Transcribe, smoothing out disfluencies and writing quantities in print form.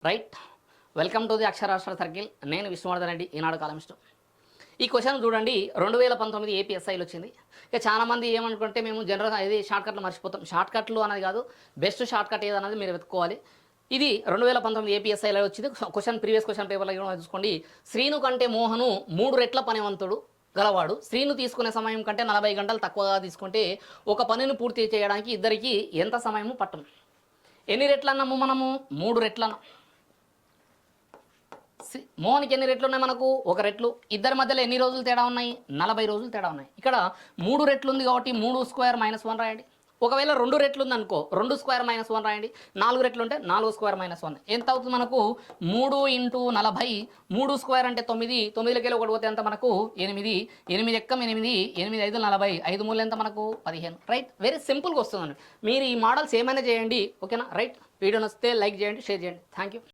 Right. Welcome to the Aksharastra circle. నేను Vishnuvardhan Reddy, Eenadu columnist. ఈ question చూడండి, 2019 ఏపీఎస్ఐలో వచ్చింది. ఇక చాలామంది ఏమనుకుంటే మేము జనరల్గా ఇది షార్ట్కట్లు మర్చిపోతాం. షార్ట్కట్లు అనేది కాదు, బెస్ట్ షార్ట్కట్ ఏదన్నది మీరు వెతుక్కోవాలి. ఇది 2019 ఏపీఎస్ఐలో వచ్చింది. ప్రీవియస్ క్వశ్చన్ పేపర్లో చూసుకోండి. శ్రీను కంటే మోహను 3 రెట్ల పనివంతుడు గలవాడు. శ్రీను తీసుకునే సమయం కంటే 40 గంటలు తక్కువగా తీసుకుంటే ఒక పనిని పూర్తి చేయడానికి ఇద్దరికి ఎంత సమయము పట్టం? ఎన్ని రెట్లు అన్నాము మనము? 3 రెట్లు అన్నాం. మోహన్కి ఎన్ని రెట్లు ఉన్నాయి? మనకు 1 రెట్లు. ఇద్దరి మధ్యలో ఎన్ని రోజులు తేడా ఉన్నాయి? 40 రోజులు తేడా ఉన్నాయి. ఇక్కడ 3 రెట్లు ఉంది కాబట్టి 3 స్క్వేర్ -1 రాయండి. ఒకవేళ 2 రెట్లు ఉంది అనుకో, 2 స్క్వేర్ -1 రాయండి. 4 రెట్లు ఉంటే 4 స్క్వేర్ -1 ఎంత అవుతుంది మనకు? 3 × 40. 3 స్క్వేర్ అంటే 9. 9లోకి వెళ్ళి 1 పోతే ఎంత మనకు? 8. 8 ఎక్కం 8. 8 5 40. 5 మూలు ఎంత మనకు? 15. రైట్. వెరీ సింపుల్గా వస్తుందండి. మీరు ఈ మోడల్స్ ఏమైనా చేయండి, ఓకేనా? రైట్. వీడియో నచ్చితే లైక్ చేయండి, షేర్ చేయండి. Thank you.